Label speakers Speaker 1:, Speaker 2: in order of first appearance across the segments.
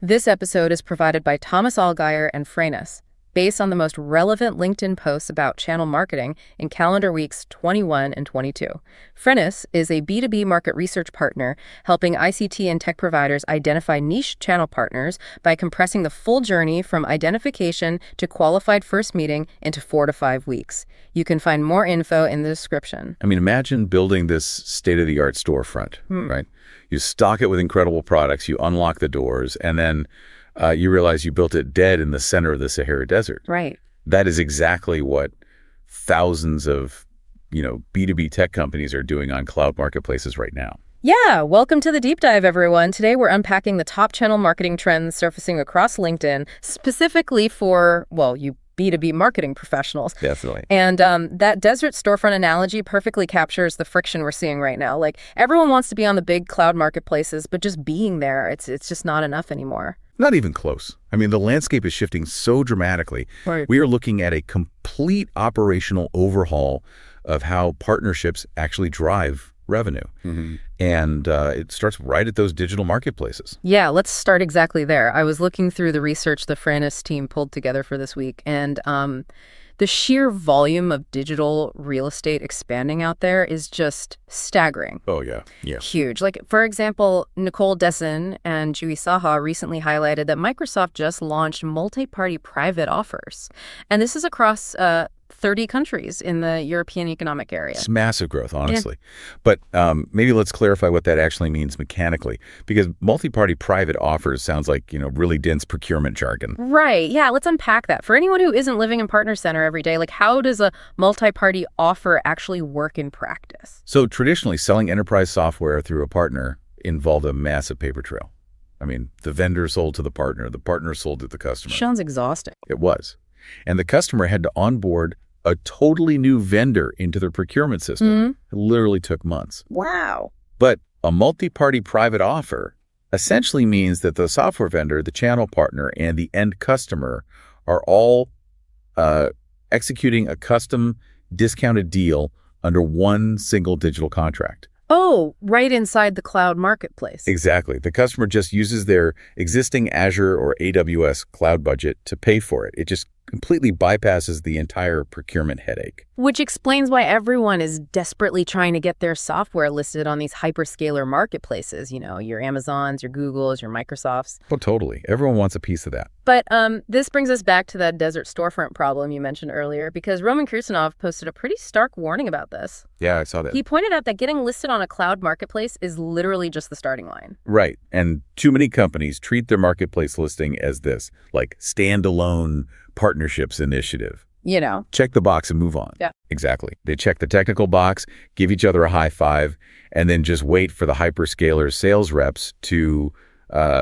Speaker 1: This episode is provided by Thomas Allgaier and Readiness, based on the most relevant LinkedIn posts about channel marketing in calendar weeks 21 and 22. Readiness is a B2B market research partner helping ICT and tech providers identify niche channel partners by compressing the full journey from identification to qualified first meeting into 4 to 5 weeks. You can find more info in the description.
Speaker 2: I mean, imagine building this state-of-the-art storefront, right? You stock it with incredible products, you unlock the doors, and then you realize you built it dead in the center of the Sahara Desert.
Speaker 1: Right.
Speaker 2: That is exactly what thousands of, B2B tech companies are doing on cloud marketplaces right now.
Speaker 1: Yeah, welcome to the deep dive, everyone. Today we're unpacking the top channel marketing trends surfacing across LinkedIn, specifically for, you B2B marketing professionals.
Speaker 2: Definitely.
Speaker 1: And that desert storefront analogy perfectly captures the friction we're seeing right now. Like, everyone wants to be on the big cloud marketplaces, but just being there, it's just not enough anymore.
Speaker 2: Not even close. I mean, the landscape is shifting so dramatically.
Speaker 1: Right.
Speaker 2: We are looking at a complete operational overhaul of how partnerships actually drive revenue. Mm-hmm. And it starts right at those digital marketplaces.
Speaker 1: Yeah, let's start exactly there. I was looking through the research the Readiness team pulled together for this week, and the sheer volume of digital real estate expanding out there is just staggering.
Speaker 2: Oh, yeah. Yeah.
Speaker 1: Huge. Like, for example, Nicole Dessen and Jui Saha recently highlighted that Microsoft just launched multi-party private offers. And this is across 30 countries in the European Economic Area.
Speaker 2: It's massive growth, honestly. Yeah. But maybe let's clarify what that actually means mechanically, because multi-party private offers sounds like, really dense procurement jargon.
Speaker 1: Right. Yeah, let's unpack that. For anyone who isn't living in Partner Center every day, like, how does a multi-party offer actually work in practice?
Speaker 2: So traditionally, selling enterprise software through a partner involved a massive paper trail. I mean, the vendor sold to the partner sold to the customer.
Speaker 1: Sounds exhausting.
Speaker 2: It was. And the customer had to onboard a totally new vendor into their procurement system. Mm-hmm. It literally took months.
Speaker 1: Wow.
Speaker 2: But a multi-party private offer essentially means that the software vendor, the channel partner, and the end customer are all executing a custom discounted deal under one single digital contract.
Speaker 1: Oh, right inside the cloud marketplace.
Speaker 2: Exactly. The customer just uses their existing Azure or AWS cloud budget to pay for it. It just completely bypasses the entire procurement headache.
Speaker 1: Which explains why everyone is desperately trying to get their software listed on these hyperscaler marketplaces, your Amazons, your Googles, your Microsofts.
Speaker 2: Well, totally. Everyone wants a piece of that.
Speaker 1: But this brings us back to that desert storefront problem you mentioned earlier, because Roman Kirsanov posted a pretty stark warning about this.
Speaker 2: Yeah, I saw that.
Speaker 1: He pointed out that getting listed on a cloud marketplace is literally just the starting line.
Speaker 2: Right. And too many companies treat their marketplace listing as this, like, standalone partnerships initiative.
Speaker 1: Check
Speaker 2: the box and move on.
Speaker 1: Yeah.
Speaker 2: Exactly. They check the technical box, give each other a high five, and then just wait for the hyperscaler sales reps to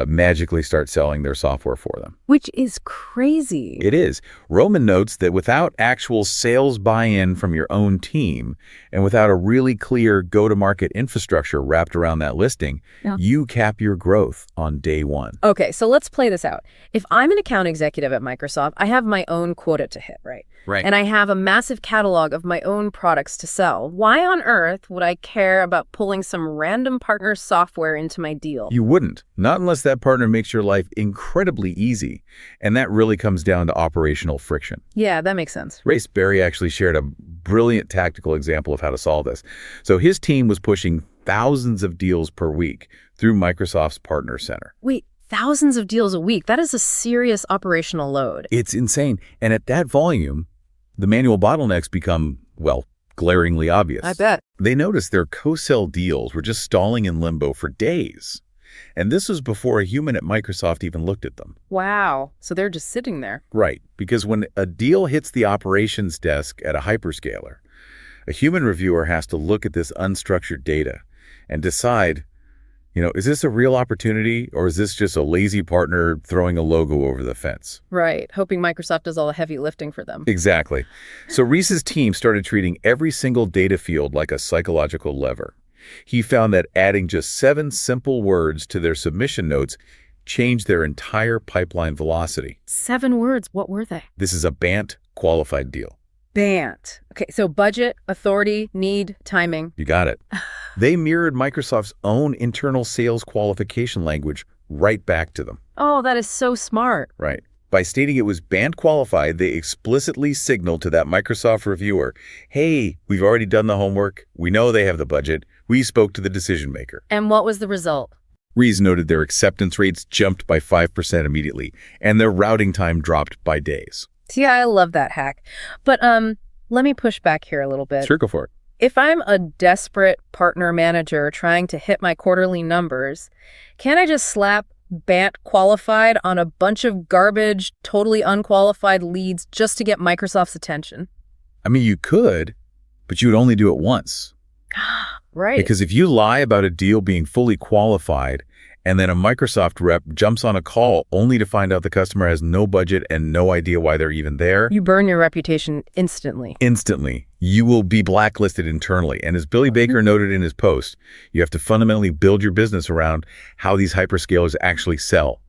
Speaker 2: magically start selling their software for them.
Speaker 1: Which is crazy.
Speaker 2: It is. Roman notes that without actual sales buy-in from your own team and without a really clear go-to-market infrastructure wrapped around that listing, you cap your growth on day one.
Speaker 1: Okay, so let's play this out. If I'm an account executive at Microsoft, I have my own quota to hit, right?
Speaker 2: Right.
Speaker 1: And I have a massive catalog of my own products to sell. Why on earth would I care about pulling some random partner's software into my deal?
Speaker 2: You wouldn't. Not unless that partner makes your life incredibly easy. And that really comes down to operational friction.
Speaker 1: Yeah, that makes sense.
Speaker 2: Race Berry actually shared a brilliant tactical example of how to solve this. So his team was pushing thousands of deals per week through Microsoft's Partner Center.
Speaker 1: Wait, thousands of deals a week? That is a serious operational load.
Speaker 2: It's insane. And at that volume, the manual bottlenecks become, glaringly obvious.
Speaker 1: I bet.
Speaker 2: They noticed their co-sell deals were just stalling in limbo for days. And this was before a human at Microsoft even looked at them.
Speaker 1: Wow. So they're just sitting there.
Speaker 2: Right. Because when a deal hits the operations desk at a hyperscaler, a human reviewer has to look at this unstructured data and decide, is this a real opportunity or is this just a lazy partner throwing a logo over the fence?
Speaker 1: Right. Hoping Microsoft does all the heavy lifting for them.
Speaker 2: Exactly. So Reese's team started treating every single data field like a psychological lever. He found that adding just 7 simple words to their submission notes changed their entire pipeline velocity.
Speaker 1: 7 words. What were they?
Speaker 2: This is a BANT qualified deal.
Speaker 1: BANT. Okay, so budget, authority, need, timing.
Speaker 2: You got it. They mirrored Microsoft's own internal sales qualification language right back to them.
Speaker 1: Oh, that is so smart.
Speaker 2: Right. By stating it was band qualified, they explicitly signaled to that Microsoft reviewer, hey, we've already done the homework. We know they have the budget. We spoke to the decision maker.
Speaker 1: And what was the result?
Speaker 2: Rees noted their acceptance rates jumped by 5% immediately, and their routing time dropped by days.
Speaker 1: See, I love that hack. But let me push back here a little bit.
Speaker 2: Sure, go for it.
Speaker 1: If I'm a desperate partner manager trying to hit my quarterly numbers, can't I just slap BANT qualified on a bunch of garbage, totally unqualified leads just to get Microsoft's attention?
Speaker 2: I mean, you could, but you would only do it once.
Speaker 1: Right.
Speaker 2: Because if you lie about a deal being fully qualified and then a Microsoft rep jumps on a call only to find out the customer has no budget and no idea why they're even there,
Speaker 1: you burn your reputation instantly.
Speaker 2: Instantly. You will be blacklisted internally. And as Billy Baker noted in his post, you have to fundamentally build your business around how these hyperscalers actually sell.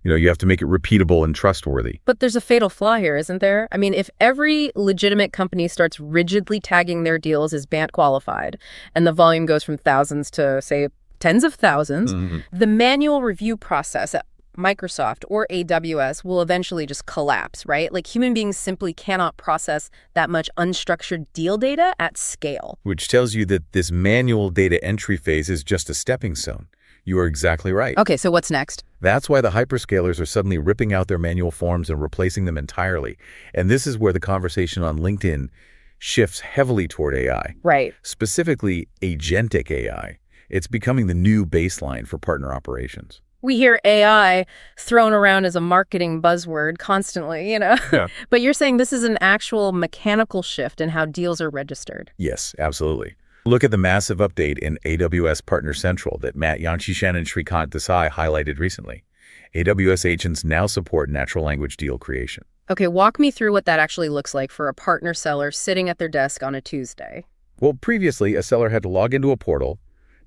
Speaker 2: You have to make it repeatable and trustworthy.
Speaker 1: But there's a fatal flaw here, isn't there? I mean, if every legitimate company starts rigidly tagging their deals as BANT qualified, and the volume goes from thousands to, say, tens of thousands, the manual review process at Microsoft or AWS will eventually just collapse, right? Like human beings simply cannot process that much unstructured deal data at scale.
Speaker 2: Which tells you that this manual data entry phase is just a stepping stone. You are exactly right.
Speaker 1: Okay, so what's next?
Speaker 2: That's why the hyperscalers are suddenly ripping out their manual forms and replacing them entirely. And this is where the conversation on LinkedIn shifts heavily toward AI.
Speaker 1: Right.
Speaker 2: Specifically, agentic AI. It's becoming the new baseline for partner operations.
Speaker 1: We hear AI thrown around as a marketing buzzword constantly,
Speaker 2: Yeah.
Speaker 1: But you're saying this is an actual mechanical shift in how deals are registered.
Speaker 2: Yes, absolutely. Look at the massive update in AWS Partner Central that Matt Yanchishan and Shrikant Desai highlighted recently. AWS agents now support natural language deal creation.
Speaker 1: Okay, walk me through what that actually looks like for a partner seller sitting at their desk on a Tuesday.
Speaker 2: Well, previously, a seller had to log into a portal,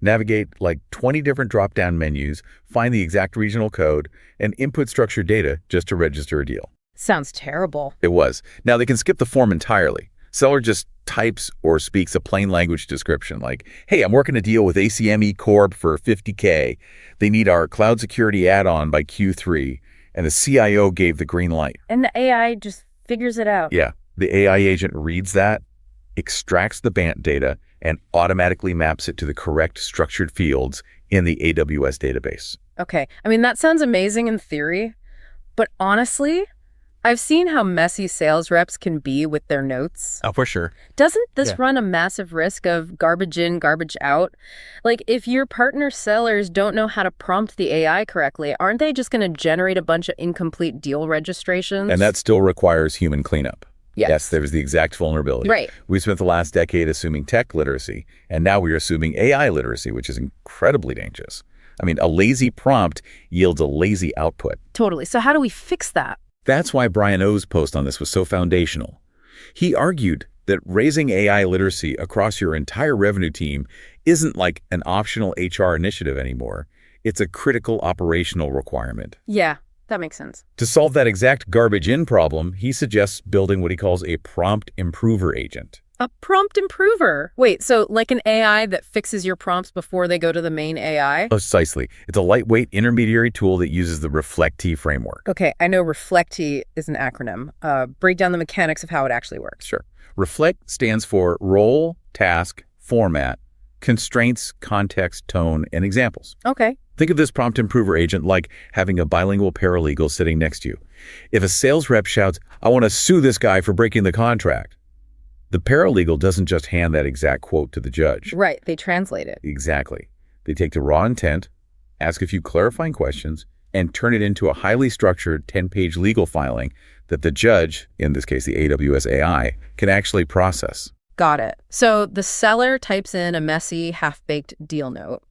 Speaker 2: navigate like 20 different drop-down menus, find the exact regional code, and input structured data just to register a deal.
Speaker 1: Sounds terrible.
Speaker 2: It was. Now, they can skip the form entirely. Seller just types or speaks a plain language description like, hey, I'm working a deal with ACME Corp for $50K. They need our cloud security add-on by Q3. And the CIO gave the green light.
Speaker 1: And the AI just figures it out.
Speaker 2: Yeah. The AI agent reads that, extracts the BANT data, and automatically maps it to the correct structured fields in the AWS database.
Speaker 1: Okay. I mean, that sounds amazing in theory, but honestly, I've seen how messy sales reps can be with their notes.
Speaker 2: Oh, for sure.
Speaker 1: Doesn't this run a massive risk of garbage in, garbage out? Like, if your partner sellers don't know how to prompt the AI correctly, aren't they just going to generate a bunch of incomplete deal registrations?
Speaker 2: And that still requires human cleanup.
Speaker 1: Yes,
Speaker 2: there was the exact vulnerability.
Speaker 1: Right.
Speaker 2: We spent the last decade assuming tech literacy, and now we're assuming AI literacy, which is incredibly dangerous. I mean, a lazy prompt yields a lazy output.
Speaker 1: Totally. So how do we fix that?
Speaker 2: That's why Brian O's post on this was so foundational. He argued that raising AI literacy across your entire revenue team isn't like an optional HR initiative anymore. It's a critical operational requirement.
Speaker 1: Yeah, that makes sense.
Speaker 2: To solve that exact garbage in problem, he suggests building what he calls a prompt improver agent.
Speaker 1: A prompt improver. Wait, so like an AI that fixes your prompts before they go to the main AI?
Speaker 2: Precisely. It's a lightweight intermediary tool that uses the Reflect-T framework.
Speaker 1: Okay, I know Reflect-T is an acronym. Break down the mechanics of how it actually works.
Speaker 2: Sure. Reflect stands for role, task, format, constraints, context, tone, and examples.
Speaker 1: Okay.
Speaker 2: Think of this prompt improver agent like having a bilingual paralegal sitting next to you. If a sales rep shouts, I want to sue this guy for breaking the contract, the paralegal doesn't just hand that exact quote to the judge.
Speaker 1: Right, they translate it.
Speaker 2: Exactly. They take the raw intent, ask a few clarifying questions, and turn it into a highly structured 10-page legal filing that the judge, in this case the AWS AI, can actually process.
Speaker 1: Got it. So the seller types in a messy, half-baked deal note.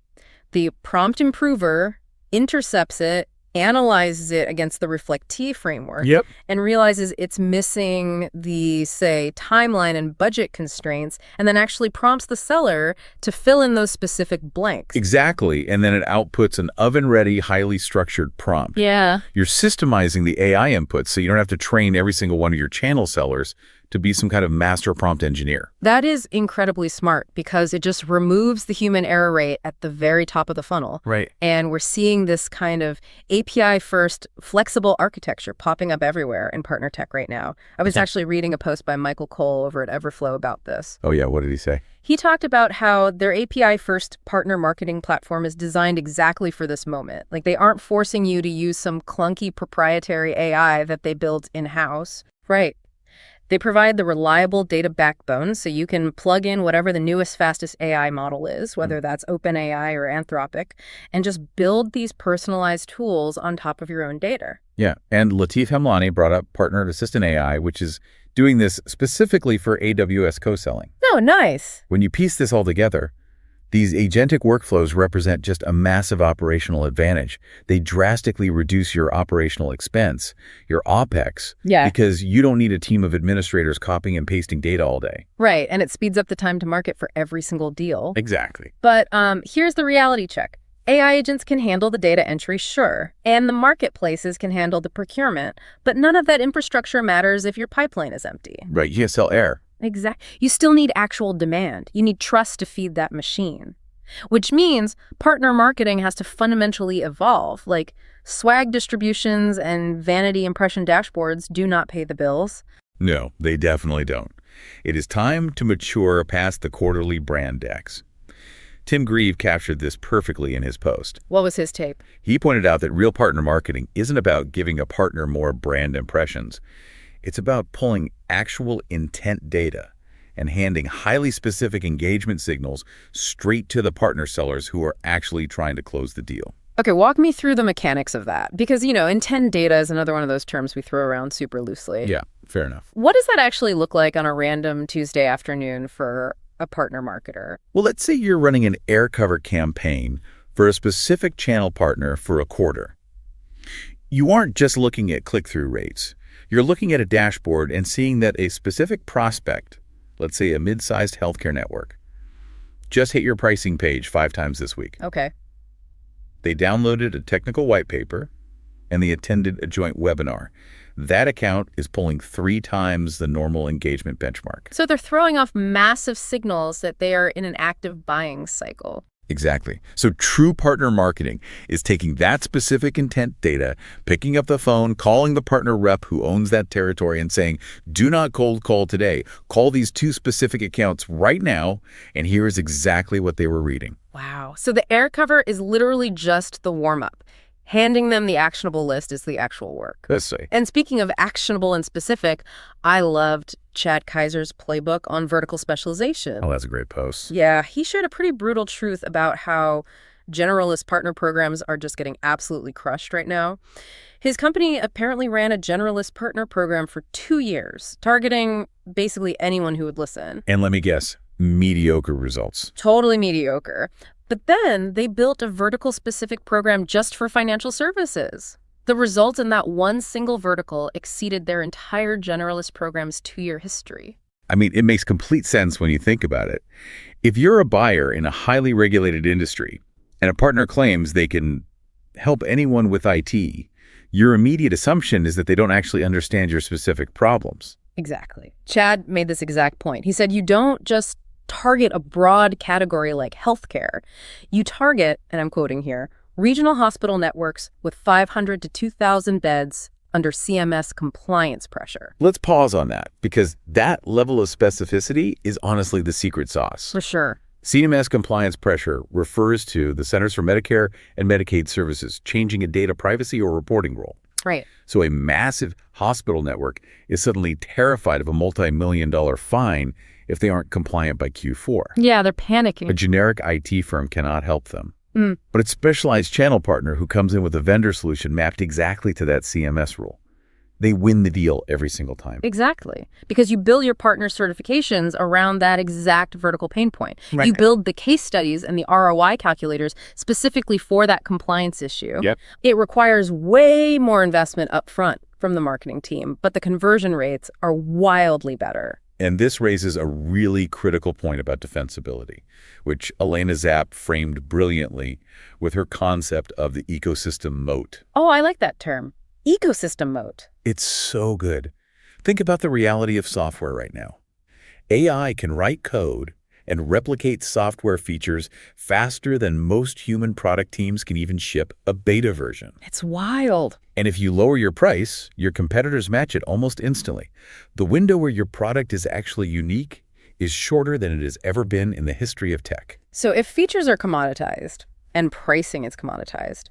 Speaker 1: The prompt improver intercepts it, analyzes it against the Reflect-T framework, and realizes it's missing the, say, timeline and budget constraints, and then actually prompts the seller to fill in those specific blanks.
Speaker 2: Exactly, and then it outputs an oven-ready, highly structured prompt.
Speaker 1: Yeah.
Speaker 2: You're systemizing the AI inputs so you don't have to train every single one of your channel sellers to be some kind of master prompt engineer.
Speaker 1: That is incredibly smart because it just removes the human error rate at the very top of the funnel.
Speaker 2: Right.
Speaker 1: And we're seeing this kind of API-first flexible architecture popping up everywhere in partner tech right now. I was actually reading a post by Michael Cole over at Everflow about this.
Speaker 2: Oh, yeah. What did he say?
Speaker 1: He talked about how their API-first partner marketing platform is designed exactly for this moment. Like, they aren't forcing you to use some clunky proprietary AI that they built in-house. Right. They provide the reliable data backbone so you can plug in whatever the newest, fastest AI model is, whether that's OpenAI or Anthropic, and just build these personalized tools on top of your own data.
Speaker 2: Yeah. And Latif Hemlani brought up Partner Assistant AI, which is doing this specifically for AWS co-selling.
Speaker 1: Oh, nice.
Speaker 2: When you piece this all together, these agentic workflows represent just a massive operational advantage. They drastically reduce your operational expense, your OPEX, because you don't need a team of administrators copying and pasting data all day.
Speaker 1: Right, and it speeds up the time to market for every single deal.
Speaker 2: Exactly.
Speaker 1: But here's the reality check. AI agents can handle the data entry, sure, and the marketplaces can handle the procurement, but none of that infrastructure matters if your pipeline is empty.
Speaker 2: Right, you can't sell air.
Speaker 1: Exactly. You still need actual demand. You need trust to feed that machine, which means partner marketing has to fundamentally evolve. Like, swag distributions and vanity impression dashboards do not pay the bills.
Speaker 2: No, they definitely don't. It is time to mature past the quarterly brand decks. Tim Grieve captured this perfectly in his post.
Speaker 1: What was his tape?
Speaker 2: He pointed out that real partner marketing isn't about giving a partner more brand impressions. It's about pulling actual intent data and handing highly specific engagement signals straight to the partner sellers who are actually trying to close the deal.
Speaker 1: Okay, walk me through the mechanics of that. Because, intent data is another one of those terms we throw around super loosely.
Speaker 2: Yeah, fair enough.
Speaker 1: What does that actually look like on a random Tuesday afternoon for a partner marketer?
Speaker 2: Well, let's say you're running an air cover campaign for a specific channel partner for a quarter. You aren't just looking at click-through rates. You're looking at a dashboard and seeing that a specific prospect, let's say a mid-sized healthcare network, just hit your pricing page 5 times this week.
Speaker 1: Okay.
Speaker 2: They downloaded a technical white paper and they attended a joint webinar. That account is pulling 3 times the normal engagement benchmark.
Speaker 1: So they're throwing off massive signals that they are in an active buying cycle.
Speaker 2: Exactly. So true partner marketing is taking that specific intent data, picking up the phone, calling the partner rep who owns that territory and saying, do not cold call today. Call these 2 specific accounts right now, and here is exactly what they were reading.
Speaker 1: Wow. So the air cover is literally just the warm-up. Handing them the actionable list is the actual work.
Speaker 2: Let's see.
Speaker 1: And speaking of actionable and specific, I loved Chad Kaiser's playbook on vertical specialization.
Speaker 2: Oh, that's a great post.
Speaker 1: Yeah, he shared a pretty brutal truth about how generalist partner programs are just getting absolutely crushed right now. His company apparently ran a generalist partner program for 2 years, targeting basically anyone who would listen.
Speaker 2: And let me guess, mediocre results.
Speaker 1: Totally mediocre. But then they built a vertical specific program just for financial services. The results in that one single vertical exceeded their entire generalist program's 2-year history.
Speaker 2: I mean, it makes complete sense when you think about it. If you're a buyer in a highly regulated industry and a partner claims they can help anyone with IT, your immediate assumption is that they don't actually understand your specific problems.
Speaker 1: Exactly. Chad made this exact point. He said, you don't just target a broad category like healthcare. You target, and I'm quoting here, regional hospital networks with 500 to 2,000 beds under CMS compliance pressure.
Speaker 2: Let's pause on that, because that level of specificity is honestly the secret sauce.
Speaker 1: For sure.
Speaker 2: CMS compliance pressure refers to the Centers for Medicare and Medicaid Services changing a data privacy or reporting rule.
Speaker 1: Right.
Speaker 2: So a massive hospital network is suddenly terrified of a multi-million-dollar fine if they aren't compliant by Q4.
Speaker 1: Yeah, they're panicking.
Speaker 2: A generic IT firm cannot help them. But a specialized channel partner who comes in with a vendor solution mapped exactly to that CMS rule. They win the deal every single time.
Speaker 1: Exactly. Because you build your partner certifications around that exact vertical pain point.
Speaker 2: Right.
Speaker 1: You build the case studies and the ROI calculators specifically for that compliance issue.
Speaker 2: Yep.
Speaker 1: It requires way more investment up front from the marketing team, but the conversion rates are wildly better.
Speaker 2: And this raises a really critical point about defensibility, which Elena Zapp framed brilliantly with her concept of the ecosystem moat.
Speaker 1: Oh, I like that term. Ecosystem moat.
Speaker 2: It's so good. Think about the reality of software right now. AI can write code and replicate software features faster than most human product teams can even ship a beta version.
Speaker 1: It's wild.
Speaker 2: And if you lower your price, your competitors match it almost instantly. The window where your product is actually unique is shorter than it has ever been in the history of tech.
Speaker 1: So if features are commoditized and pricing is commoditized,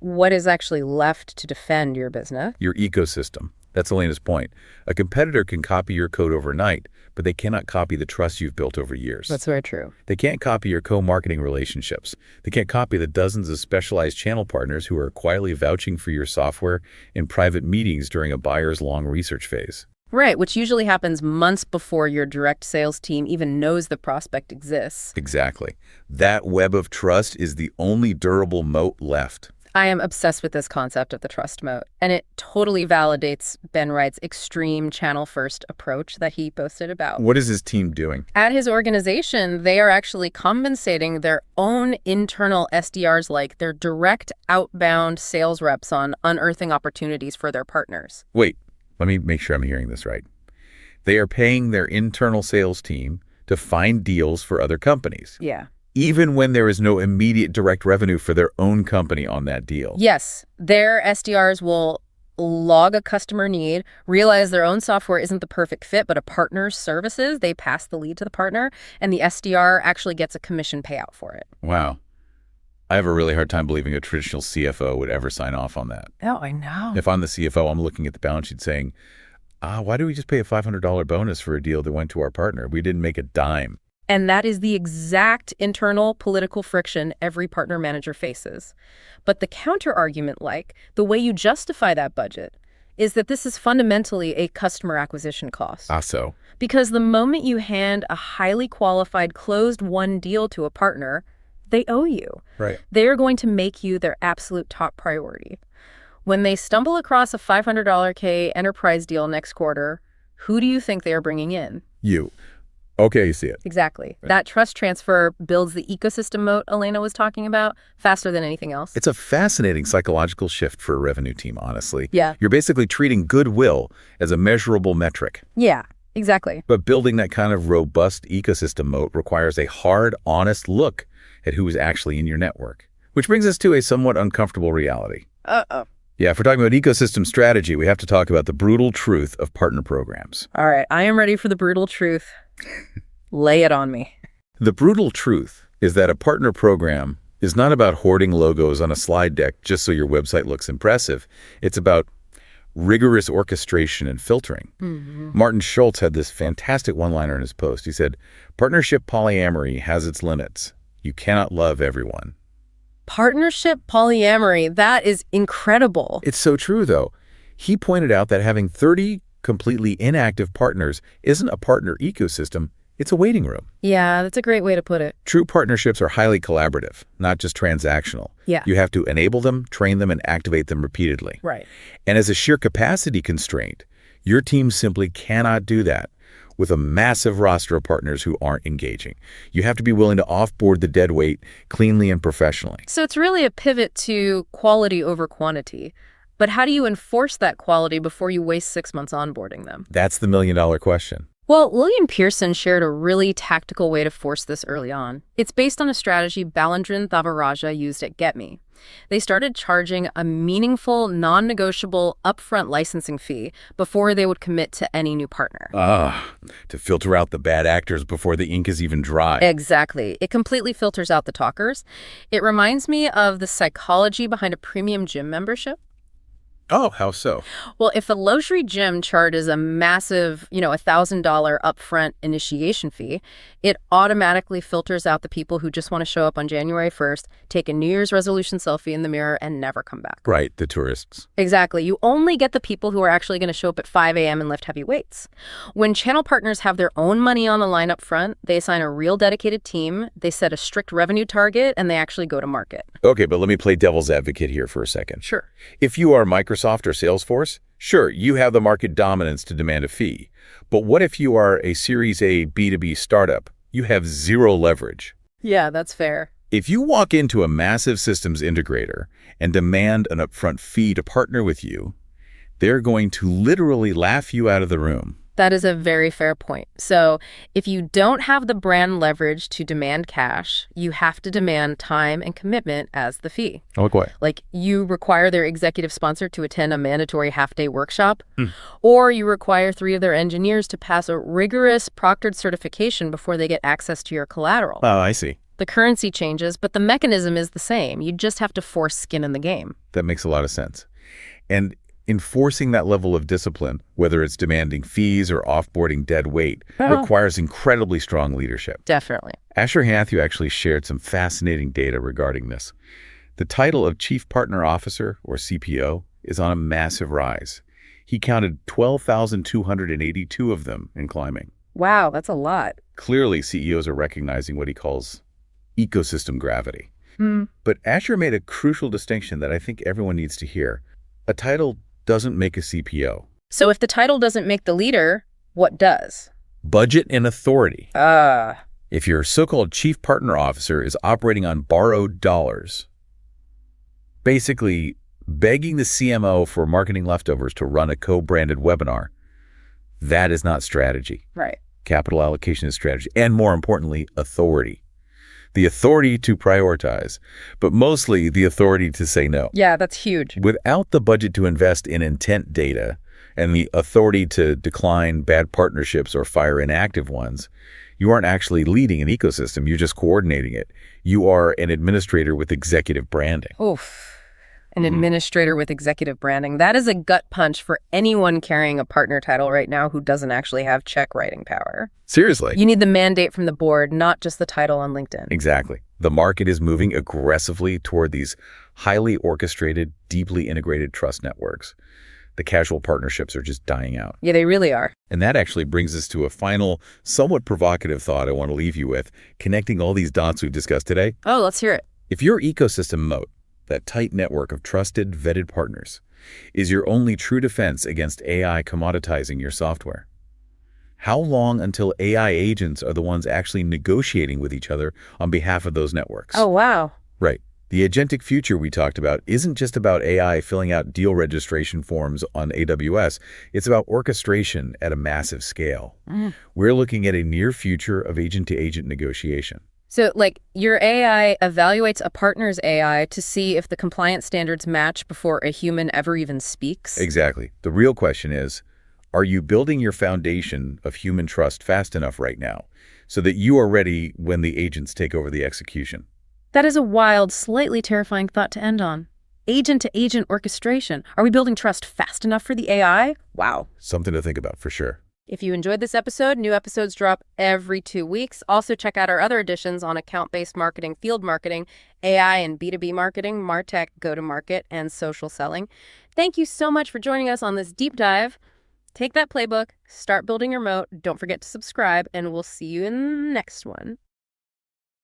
Speaker 1: what is actually left to defend your business?
Speaker 2: Your ecosystem. That's Elena's point. A competitor can copy your code overnight, but they cannot copy the trust you've built over years.
Speaker 1: That's very true.
Speaker 2: They can't copy your co-marketing relationships. They can't copy the dozens of specialized channel partners who are quietly vouching for your software in private meetings during a buyer's long research phase.
Speaker 1: Right, which usually happens months before your direct sales team even knows the prospect exists.
Speaker 2: Exactly. That web of trust is the only durable moat left.
Speaker 1: I am obsessed with this concept of the trust moat, and it totally validates Ben Wright's extreme channel-first approach that he posted about.
Speaker 2: What is his team doing?
Speaker 1: At his organization, they are actually compensating their own internal SDRs like their direct outbound sales reps on unearthing opportunities for their partners.
Speaker 2: Wait, let me make sure I'm hearing this right. They are paying their internal sales team to find deals for other companies.
Speaker 1: Yeah.
Speaker 2: Even when there is no immediate direct revenue for their own company on that deal.
Speaker 1: Yes, their SDRs will log a customer need, realize their own software isn't the perfect fit, but a partner's services, they pass the lead to the partner, and the SDR actually gets a commission payout for it.
Speaker 2: Wow. I have a really hard time believing a traditional CFO would ever sign off on that.
Speaker 1: Oh, I know.
Speaker 2: If I'm the CFO, I'm looking at the balance sheet saying, why do we just pay a $500 bonus for a deal that went to our partner? We didn't make a dime.
Speaker 1: And that is the exact internal political friction every partner manager faces. But the counter-argument, the way you justify that budget, is that this is fundamentally a customer acquisition cost.
Speaker 2: So?
Speaker 1: Because the moment you hand a highly qualified closed-won deal to a partner, they owe you.
Speaker 2: Right.
Speaker 1: They are going to make you their absolute top priority. When they stumble across a $500K enterprise deal next quarter, who do you think they are bringing in?
Speaker 2: You. Okay, you see it.
Speaker 1: Exactly. Right. That trust transfer builds the ecosystem moat Elena was talking about faster than anything else.
Speaker 2: It's a fascinating psychological shift for a revenue team, honestly.
Speaker 1: Yeah.
Speaker 2: You're basically treating goodwill as a measurable metric.
Speaker 1: Yeah, exactly.
Speaker 2: But building that kind of robust ecosystem moat requires a hard, honest look at who is actually in your network. Which brings us to a somewhat uncomfortable reality.
Speaker 1: Uh-oh.
Speaker 2: Yeah, if we're talking about ecosystem strategy, we have to talk about the brutal truth of partner programs.
Speaker 1: All right, I am ready for the brutal truth. Lay it on me.
Speaker 2: The brutal truth is that a partner program is not about hoarding logos on a slide deck just so your website looks impressive. It's about rigorous orchestration and filtering.
Speaker 1: Mm-hmm.
Speaker 2: Martin Schultz had this fantastic one-liner in his post. He said, "Partnership polyamory has its limits. You cannot love everyone."
Speaker 1: Partnership polyamory, that is incredible.
Speaker 2: It's so true, though. He pointed out that having 30 completely inactive partners isn't a partner ecosystem, it's a waiting room.
Speaker 1: Yeah, that's a great way to put it.
Speaker 2: True partnerships are highly collaborative, not just transactional.
Speaker 1: Yeah.
Speaker 2: You have to enable them, train them, and activate them repeatedly.
Speaker 1: Right.
Speaker 2: And as a sheer capacity constraint, your team simply cannot do that with a massive roster of partners who aren't engaging. You have to be willing to offboard the dead weight cleanly and professionally.
Speaker 1: So it's really a pivot to quality over quantity. But how do you enforce that quality before you waste 6 months onboarding them?
Speaker 2: That's the million-dollar question.
Speaker 1: Well, William Pearson shared a really tactical way to force this early on. It's based on a strategy Balendran Thavaraja used at GetMe. They started charging a meaningful, non-negotiable upfront licensing fee before they would commit to any new partner.
Speaker 2: To filter out the bad actors before the ink is even dry.
Speaker 1: Exactly. It completely filters out the talkers. It reminds me of the psychology behind a premium gym membership.
Speaker 2: Oh, how so?
Speaker 1: Well, if a luxury gym charges a massive, $1,000 upfront initiation fee, it automatically filters out the people who just want to show up on January 1st, take a New Year's resolution selfie in the mirror, and never come back.
Speaker 2: Right, the tourists.
Speaker 1: Exactly. You only get the people who are actually going to show up at 5 a.m. and lift heavy weights. When channel partners have their own money on the line up front, they assign a real dedicated team, they set a strict revenue target, and they actually go to market.
Speaker 2: Okay, but let me play devil's advocate here for a second.
Speaker 1: Sure.
Speaker 2: If you are Microsoft or Salesforce, sure, you have the market dominance to demand a fee. But what if you are a Series A B2B startup? You have zero leverage.
Speaker 1: Yeah, that's fair.
Speaker 2: If you walk into a massive systems integrator and demand an upfront fee to partner with you, They're going to literally laugh you out of the room.
Speaker 1: That is a very fair point. So if you don't have the brand leverage to demand cash, you have to demand time and commitment as the fee.
Speaker 2: Like what?
Speaker 1: Like you require their executive sponsor to attend a mandatory half-day workshop, or you require 3 of their engineers to pass a rigorous proctored certification before they get access to your collateral.
Speaker 2: Oh, I see.
Speaker 1: The currency changes, but the mechanism is the same. You just have to force skin in the game.
Speaker 2: That makes a lot of sense. And enforcing that level of discipline, whether it's demanding fees or offboarding dead weight, requires incredibly strong leadership.
Speaker 1: Definitely.
Speaker 2: Asher Hathew actually shared some fascinating data regarding this. The title of Chief Partner Officer, or CPO, is on a massive rise. He counted 12,282 of them and climbing.
Speaker 1: Wow, that's a lot.
Speaker 2: Clearly, CEOs are recognizing what he calls ecosystem gravity. But Asher made a crucial distinction that I think everyone needs to hear. A title doesn't make a CPO.
Speaker 1: So if the title doesn't make the leader, what does?
Speaker 2: Budget and authority. If your so-called chief partner officer is operating on borrowed dollars, basically begging the CMO for marketing leftovers to run a co-branded webinar, that is not strategy.
Speaker 1: Right.
Speaker 2: Capital allocation is strategy. And more importantly, authority. The authority to prioritize, but mostly the authority to say no.
Speaker 1: Yeah, that's huge.
Speaker 2: Without the budget to invest in intent data and the authority to decline bad partnerships or fire inactive ones, you aren't actually leading an ecosystem. You're just coordinating it. You are an administrator with executive branding.
Speaker 1: Oof. An administrator with executive branding. That is a gut punch for anyone carrying a partner title right now who doesn't actually have check writing power.
Speaker 2: Seriously.
Speaker 1: You need the mandate from the board, not just the title on LinkedIn.
Speaker 2: Exactly. The market is moving aggressively toward these highly orchestrated, deeply integrated trust networks. The casual partnerships are just dying out.
Speaker 1: Yeah, they really are.
Speaker 2: And that actually brings us to a final, somewhat provocative thought I want to leave you with, connecting all these dots we've discussed today.
Speaker 1: Oh, let's hear it.
Speaker 2: If your ecosystem moat, that tight network of trusted, vetted partners, is your only true defense against AI commoditizing your software, how long until AI agents are the ones actually negotiating with each other on behalf of those networks?
Speaker 1: Oh, wow.
Speaker 2: Right. The agentic future we talked about isn't just about AI filling out deal registration forms on AWS. It's about orchestration at a massive scale. We're looking at a near future of agent-to-agent negotiation.
Speaker 1: So, like, your AI evaluates a partner's AI to see if the compliance standards match before a human ever even speaks?
Speaker 2: Exactly. The real question is, are you building your foundation of human trust fast enough right now so that you are ready when the agents take over the execution?
Speaker 1: That is a wild, slightly terrifying thought to end on. Agent-to-agent orchestration. Are we building trust fast enough for the AI? Wow.
Speaker 2: Something to think about for sure.
Speaker 1: If you enjoyed this episode, new episodes drop every 2 weeks. Also check out our other editions on account-based marketing, field marketing, AI and B2B marketing, MarTech, go-to-market, and social selling. Thank you so much for joining us on this deep dive. Take that playbook, start building your moat. Don't forget to subscribe, and we'll see you in the next one.